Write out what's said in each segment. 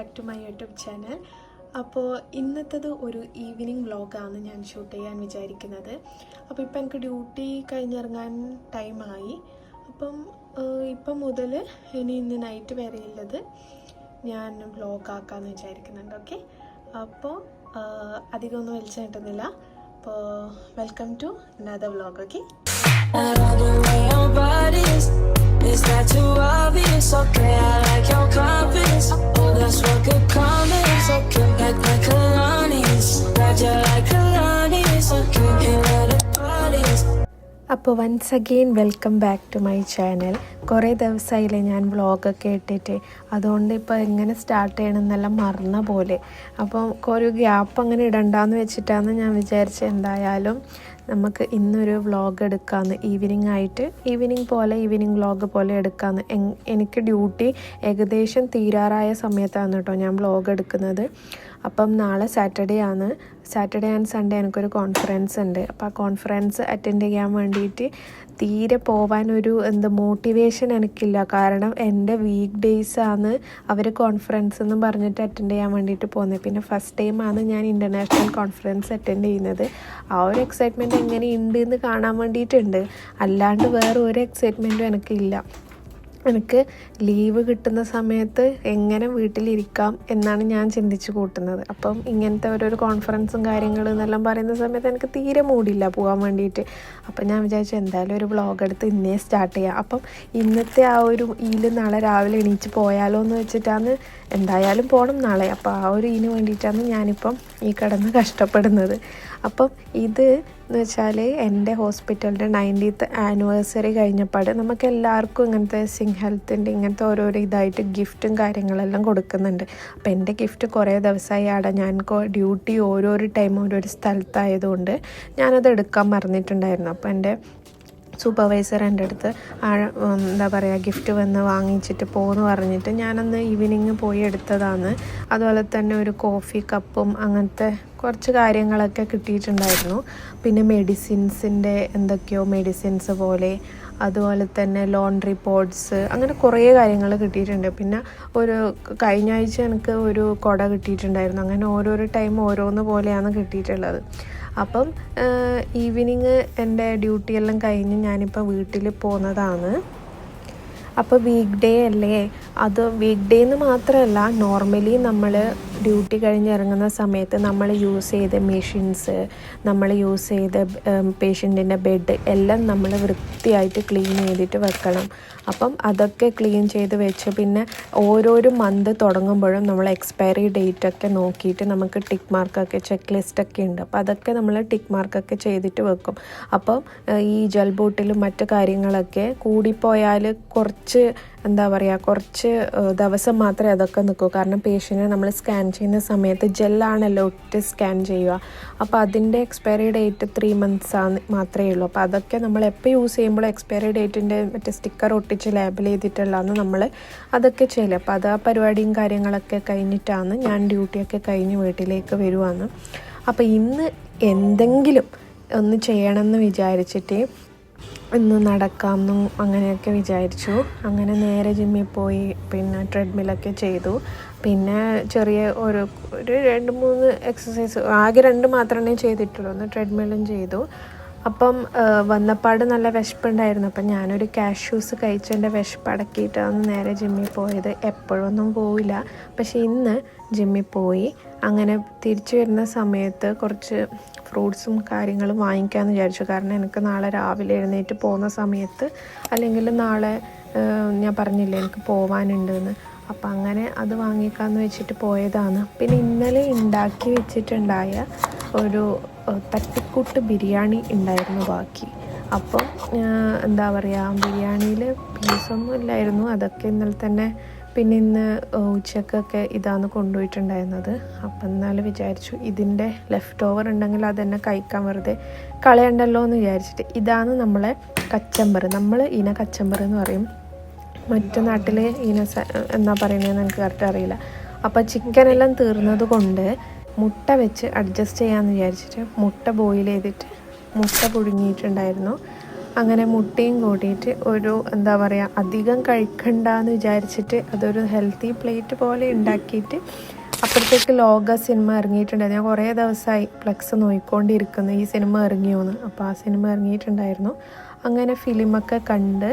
Back to my YouTube channel. അപ്പോൾ ഇന്നത്തേത് ഒരു ഈവനിങ് വ്ളോഗാണ് ഞാൻ ഷൂട്ട് ചെയ്യാൻ വിചാരിക്കുന്നത്. അപ്പോൾ ഇപ്പം എനിക്ക് ഡ്യൂട്ടി കഴിഞ്ഞിറങ്ങാൻ ടൈമായി. ഇപ്പം മുതൽ ഇന്ന് നൈറ്റ് വരെ ഉള്ളത് ഞാൻ വ്ളോഗാക്കാമെന്ന് വിചാരിക്കുന്നുണ്ട്. ഓക്കെ, അപ്പോൾ അധികമൊന്നും വലിച്ചു നീട്ടുന്നില്ല. അപ്പോൾ welcome to another vlog. Okay, is that too obvious? Okay, I like your confidence. Oh, that's what could come is. Okay, act like Kalani's. Glad you like Kalani's. Okay, hey, let it parties. അപ്പോൾ once again welcome back to my channel. കുറേ ദിവസമായില്ലേ ഞാൻ വ്ളോഗൊക്കെ ഇട്ടിട്ട്, അതുകൊണ്ട് ഇപ്പോൾ എങ്ങനെ start ചെയ്യണമെന്നെല്ലാം മറന്ന പോലെ. അപ്പോൾ ഒരു ഗ്യാപ്പ് അങ്ങനെ ഇടണ്ടെന്ന് വെച്ചിട്ടാണ് ഞാൻ വിചാരിച്ചത്. എന്തായാലും നമുക്ക് ഇന്നൊരു വ്ളോഗ് എടുക്കാമെന്ന്, ഈവനിങ് വ്ളോഗ് പോലെ എടുക്കാമെന്ന്. എനിക്ക് ഡ്യൂട്ടി ഏകദേശം തീരാറായ സമയത്താണ് കേട്ടോ ഞാൻ വ്ളോഗ് എടുക്കുന്നത്. അപ്പം നാളെ സാറ്റർഡേ ആൻഡ് സൺഡേ എനിക്കൊരു കോൺഫറൻസ് ഉണ്ട്. അപ്പോൾ ആ കോൺഫറൻസ് അറ്റൻഡ് ചെയ്യാൻ വേണ്ടിയിട്ട് തീരെ പോവാനൊരു മോട്ടിവേഷൻ എനിക്കില്ല. കാരണം എൻ്റെ വീക്ക് ഡേയ്സാണ് അവർ കോൺഫറൻസ് എന്ന് പറഞ്ഞിട്ട് അറ്റൻഡ് ചെയ്യാൻ വേണ്ടിയിട്ട് പോകുന്നത്. പിന്നെ ഫസ്റ്റ് ടൈമാണ് ഞാൻ ഇൻ്റർനാഷണൽ കോൺഫറൻസ് അറ്റൻഡ് ചെയ്യുന്നത്. ആ ഒരു എക്സൈറ്റ്മെൻറ്റ് എങ്ങനെയുണ്ട് എന്ന് കാണാൻ വേണ്ടിയിട്ടുണ്ട്. അല്ലാണ്ട് വേറെ ഒരു എക്സൈറ്റ്മെൻറ്റും എനിക്കില്ല. എനിക്ക് ലീവ് കിട്ടുന്ന സമയത്ത് എങ്ങനെ വീട്ടിലിരിക്കാം എന്നാണ് ഞാൻ ചിന്തിച്ച് കൂട്ടുന്നത്. അപ്പം ഇങ്ങനത്തെ ഓരോരോ കോൺഫറൻസും കാര്യങ്ങളും എന്നെല്ലാം പറയുന്ന സമയത്ത് എനിക്ക് തീരെ മൂടില്ല പോകാൻ വേണ്ടിയിട്ട്. അപ്പം ഞാൻ വിചാരിച്ചു എന്തായാലും ഒരു വ്ളോഗ് എടുത്ത് ഇന്നേ സ്റ്റാർട്ട് ചെയ്യാം. അപ്പം ഇന്നത്തെ ആ ഒരു നാളെ രാവിലെ എണീച്ച് പോയാലോ എന്ന് വെച്ചിട്ടാണ്. എന്തായാലും പോകണം നാളെ. അപ്പോൾ ആ ഒരു വേണ്ടിയിട്ടാണ് ഞാനിപ്പം ഈ കിടന്ന് കഷ്ടപ്പെടുന്നത്. അപ്പം ഇത് എന്ന് വെച്ചാൽ എൻ്റെ ഹോസ്പിറ്റലിൻ്റെ 90th ആനിവേഴ്സറി കഴിഞ്ഞപ്പോൾ നമുക്ക് എല്ലാവർക്കും ഇങ്ങനത്തെ സിങ് ഹെൽത്തിൻ്റെ ഇങ്ങനത്തെ ഓരോരോ ഇതായിട്ട് ഗിഫ്റ്റും കാര്യങ്ങളെല്ലാം കൊടുക്കുന്നുണ്ട്. അപ്പോൾ എൻ്റെ ഗിഫ്റ്റ് കുറേ ദിവസമായി അവിടെ ഞാൻ ഡ്യൂട്ടി ഓരോരോ ടൈം ഓരോരോ സ്ഥലത്തായതുകൊണ്ട് ഞാനത് എടുക്കാൻ മറന്നിട്ടുണ്ടായിരുന്നു. അപ്പോൾ എൻ്റെ സൂപ്പർവൈസർ എൻ്റെ അടുത്ത് ഗിഫ്റ്റ് വന്ന് വാങ്ങിച്ചിട്ട് പോകുമെന്ന് പറഞ്ഞിട്ട് ഞാനന്ന് ഈവനിങ് പോയി എടുത്തതാണ്. അതുപോലെ തന്നെ ഒരു കോഫി കപ്പും അങ്ങനത്തെ കുറച്ച് കാര്യങ്ങളൊക്കെ കിട്ടിയിട്ടുണ്ടായിരുന്നു. പിന്നെ മെഡിസിൻസിൻ്റെ എന്തൊക്കെയോ മെഡിസിൻസ് പോലെ, അതുപോലെ തന്നെ ലോണ്ട്രി പോഡ്സ്, അങ്ങനെ കുറേ കാര്യങ്ങൾ കിട്ടിയിട്ടുണ്ട്. പിന്നെ ഒരു കഴിഞ്ഞ ആഴ്ച എനിക്ക് ഒരു കുട കിട്ടിയിട്ടുണ്ടായിരുന്നു. അങ്ങനെ ഓരോരോ ടൈം ഓരോന്ന് പോലെയാണ് കിട്ടിയിട്ടുള്ളത്. അപ്പം ഈവനിങ് എൻ്റെ ഡ്യൂട്ടിയെല്ലാം കഴിഞ്ഞ് ഞാനിപ്പോൾ വീട്ടിൽ പോകുന്നതാണ്. അപ്പോൾ വീക്ക് ഡേ അല്ലേ, അത് വീക്ക് ഡേ എന്ന് മാത്രമല്ല, നോർമലി നമ്മൾ ഡ്യൂട്ടി കഴിഞ്ഞിറങ്ങുന്ന സമയത്ത് നമ്മൾ യൂസ് ചെയ്ത മെഷീൻസ്, നമ്മൾ യൂസ് ചെയ്ത പേഷ്യൻറ്റിൻ്റെ ബെഡ് എല്ലാം നമ്മൾ വൃത്തിയായിട്ട് ക്ലീൻ ചെയ്തിട്ട് വെക്കണം. അപ്പം അതൊക്കെ ക്ലീൻ ചെയ്ത് വെച്ച് പിന്നെ ഓരോരോ മന്ത് തുടങ്ങുമ്പോഴും നമ്മൾ എക്സ്പയറി ഡേറ്റൊക്കെ നോക്കിയിട്ട് നമുക്ക് ടിക്ക് മാർക്കൊക്കെ ചെക്ക് ലിസ്റ്റൊക്കെ ഉണ്ട്. അപ്പോൾ അതൊക്കെ നമ്മൾ ടിക്ക് മാർക്കൊക്കെ ചെയ്തിട്ട് വെക്കും. അപ്പം ഈ ജൽ ബോട്ടിലും മറ്റു കാര്യങ്ങളൊക്കെ കൂടിപ്പോയാൽ കുറച്ച് ദിവസം മാത്രമേ അതൊക്കെ നിൽക്കൂ. കാരണം പേഷ്യൻറ്റിനെ നമ്മൾ സ്കാൻ ചെയ്യുന്ന സമയത്ത് ജെല്ലാണല്ലോ ഇട്ട് സ്കാൻ ചെയ്യുക. അപ്പോൾ അതിൻ്റെ എക്സ്പയറി ഡേറ്റ് 3 months മാത്രമേ ഉള്ളൂ. അപ്പോൾ അതൊക്കെ നമ്മൾ എപ്പോൾ യൂസ് ചെയ്യുമ്പോൾ എക്സ്പയറി ഡേറ്റിൻ്റെ മറ്റേ സ്റ്റിക്കർ ഒട്ടിച്ച് ലേബൽ ചെയ്തിട്ടുള്ളതാണ് നമ്മൾ അതൊക്കെ ചെയ്യില്ല. അപ്പോൾ അത് ആ പരിപാടിയും കാര്യങ്ങളൊക്കെ കഴിഞ്ഞിട്ടാണ് ഞാൻ ഡ്യൂട്ടിയൊക്കെ കഴിഞ്ഞ് വീട്ടിലേക്ക് വരുവാണ്. അപ്പോൾ ഇന്ന് എന്തെങ്കിലും ഒന്ന് ചെയ്യണമെന്ന് വിചാരിച്ചിട്ട് ഇന്ന് നടക്കാമെന്നും അങ്ങനെയൊക്കെ വിചാരിച്ചു. അങ്ങനെ നേരെ ജിമ്മിൽ പോയി പിന്നെ ട്രെഡ്മില്ലൊക്കെ ചെയ്തു. പിന്നെ ചെറിയ ഒരു 2-3 എക്സസൈസ്, ആകെ 2 മാത്രമേ ചെയ്തിട്ടുള്ളൂ. ഒന്ന് ട്രെഡ്മില്ലും ചെയ്തു. അപ്പം വന്നപ്പാട് നല്ല വിശപ്പുണ്ടായിരുന്നു. അപ്പം ഞാനൊരു കാഷ്യൂസ് കഴിച്ചതിൻ്റെ വിശപ്പ് അടക്കിയിട്ടാണ് നേരെ ജിമ്മിൽ പോയത്. എപ്പോഴൊന്നും പോവില്ല, പക്ഷേ ഇന്ന് ജിമ്മിൽ പോയി. അങ്ങനെ തിരിച്ചു വരുന്ന സമയത്ത് കുറച്ച് ഫ്രൂട്ട്സും കാര്യങ്ങളും വാങ്ങിക്കാമെന്ന് വിചാരിച്ചു. കാരണം എനിക്ക് നാളെ രാവിലെ എഴുന്നേറ്റ് പോകുന്ന സമയത്ത്, അല്ലെങ്കിൽ നാളെ ഞാൻ പറഞ്ഞില്ലേ എനിക്ക് പോവാനുണ്ടെന്ന്, അപ്പം അങ്ങനെ അത് വാങ്ങിക്കാമെന്ന് വെച്ചിട്ട് പോയതാണ്. പിന്നെ ഇന്നലെ ഉണ്ടാക്കി വെച്ചിട്ടുണ്ടായ ഒരു തട്ടിക്കൂട്ട് ബിരിയാണി ഉണ്ടായിരുന്നു ബാക്കി. അപ്പം ബിരിയാണിയിൽ പീസൊന്നും ഇല്ലായിരുന്നു. അതൊക്കെ ഇന്നലെ തന്നെ, പിന്നെ ഇന്ന് ഉച്ചക്കൊക്കെ ഇതാണ് കൊണ്ടുപോയിട്ടുണ്ടായിരുന്നത്. അപ്പം എന്നാലും വിചാരിച്ചു ഇതിൻ്റെ ലെഫ്റ്റ് ഓവർ ഉണ്ടെങ്കിൽ അതെന്നെ കഴിക്കാൻ വെറുതെ കളയണ്ടല്ലോ എന്ന് വിചാരിച്ചിട്ട്. ഇതാണ് നമ്മളെ കച്ചമ്പർ. നമ്മൾ കച്ചമ്പർ എന്ന് പറയും. മറ്റു നാട്ടിൽ എന്താ പറയുന്നതെന്ന് എനിക്ക് കറക്റ്റ് അറിയില്ല. അപ്പോൾ ചിക്കനെല്ലാം തീർന്നത് കൊണ്ട് മുട്ട വെച്ച് അഡ്ജസ്റ്റ് ചെയ്യാമെന്ന് വിചാരിച്ചിട്ട് മുട്ട ബോയിൽ ചെയ്തിട്ട് മുട്ട പുഴുങ്ങിയിട്ടുണ്ടായിരുന്നു. അങ്ങനെ മുട്ടയും കൂട്ടിയിട്ട് ഒരു എന്താ പറയുക അധികം കഴിക്കണ്ടെന്ന് വിചാരിച്ചിട്ട് അതൊരു ഹെൽത്തി പ്ലേറ്റ് പോലെ ഉണ്ടാക്കിയിട്ട് അപ്പോഴത്തേക്ക് ലോക സിനിമ ഇറങ്ങിയിട്ടുണ്ടായിരുന്നു. ഞാൻ കുറേ ദിവസമായി ഫ്ലെക്സ് നോക്കിക്കൊണ്ടിരിക്കുന്നു ഈ സിനിമ ഇറങ്ങിയോന്ന്. അപ്പോൾ ആ സിനിമ ഇറങ്ങിയിട്ടുണ്ടായിരുന്നു. അങ്ങനെ ഫിലിമൊക്കെ കണ്ട്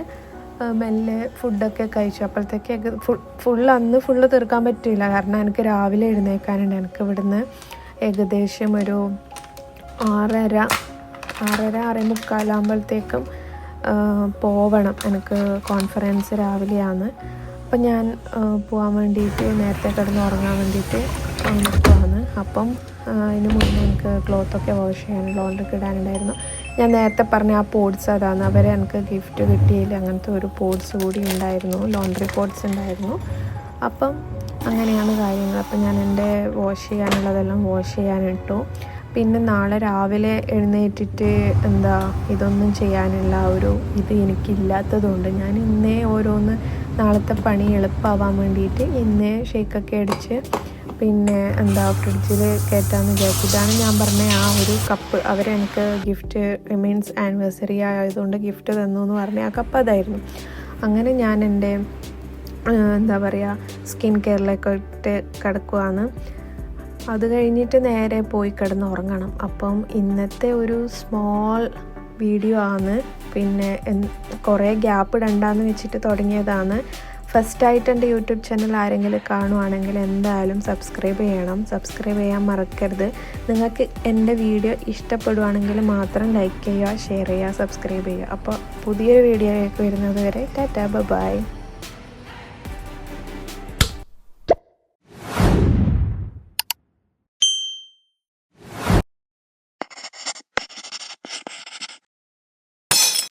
മെല്ലെ ഫുഡൊക്കെ കഴിച്ചു. അപ്പോഴത്തേക്ക് അന്ന് ഫുള്ള് തീർക്കാൻ പറ്റില്ല, കാരണം എനിക്ക് രാവിലെ എഴുന്നേൽക്കാനുണ്ട്. എനിക്ക് ഇവിടുന്ന് ഏകദേശം ഒരു 6:45 പോവണം. എനിക്ക് കോൺഫറൻസ് രാവിലെയാണ്. അപ്പം ഞാൻ പോകാൻ വേണ്ടിയിട്ട് നേരത്തെ കിടന്ന് ഉറങ്ങാൻ വേണ്ടിയിട്ട് നിൽക്കുവാണ്. അപ്പം അതിന് മുന്നേ എനിക്ക് ക്ലോത്തൊക്കെ വാഷ് ചെയ്യാൻ ലോണ്ടറിക്ക് ഇടാനുണ്ടായിരുന്നു. ഞാൻ നേരത്തെ പറഞ്ഞ ആ പോഡ്സ് അതാണ്, അവരെ എനിക്ക് ഗിഫ്റ്റ് കിട്ടിയില്ല. അങ്ങനത്തെ ഒരു പോഡ്സ് കൂടി ഉണ്ടായിരുന്നു, ലോണ്ടറി പോഡ്സ് ഉണ്ടായിരുന്നു. അപ്പം അങ്ങനെയാണ് കാര്യങ്ങൾ. അപ്പം ഞാൻ എൻ്റെ വാഷ് ചെയ്യാനുള്ളതെല്ലാം വാഷ് ചെയ്യാനിട്ടു. പിന്നെ നാളെ രാവിലെ എഴുന്നേറ്റിട്ട് ഇതൊന്നും ചെയ്യാനുള്ള ഇത് എനിക്കില്ലാത്തതുകൊണ്ട് ഞാൻ ഇന്നേ ഓരോന്ന് നാളത്തെ പണി എളുപ്പമാവാൻ വേണ്ടിയിട്ട് ഇന്നേ ഷേക്കൊക്കെ അടിച്ച് പിന്നെ ഫ്രിഡ്ജിൽ കയറ്റാമെന്ന് വിചാരിച്ചു. ഇതാണ് ഞാൻ പറഞ്ഞ ആ ഒരു കപ്പ്. അവരെനിക്ക് ഗിഫ്റ്റ് മീൻസ് ആനിവേഴ്സറി ആയതുകൊണ്ട് ഗിഫ്റ്റ് തന്നു എന്ന് പറഞ്ഞ ആ കപ്പ് അതായിരുന്നു. അങ്ങനെ ഞാൻ എൻ്റെ സ്കിൻ കെയറിലേക്ക് ഇട്ട് കിടക്കുവാണ്. അത് കഴിഞ്ഞിട്ട് നേരെ പോയി കിടന്ന് ഉറങ്ങണം. അപ്പം ഇന്നത്തെ ഒരു സ്മോൾ വീഡിയോ ആണ്. പിന്നെ കുറേ ഗ്യാപ്പ് ഇടണ്ടെന്ന് വെച്ചിട്ട് തുടങ്ങിയതാണ്. ഫസ്റ്റായിട്ട് എൻ്റെ യൂട്യൂബ് ചാനൽ ആരെങ്കിലും കാണുവാണെങ്കിൽ എന്തായാലും സബ്സ്ക്രൈബ് ചെയ്യണം. സബ്സ്ക്രൈബ് ചെയ്യാൻ മറക്കരുത്. നിങ്ങൾക്ക് എൻ്റെ വീഡിയോ ഇഷ്ടപ്പെടുവാണെങ്കിൽ മാത്രം ലൈക്ക് ചെയ്യുക, ഷെയർ ചെയ്യുക, സബ്സ്ക്രൈബ് ചെയ്യുക. അപ്പോൾ പുതിയൊരു വീഡിയോയിലേക്ക് വരുന്നത് വരെ ടാറ്റാ ബൈ.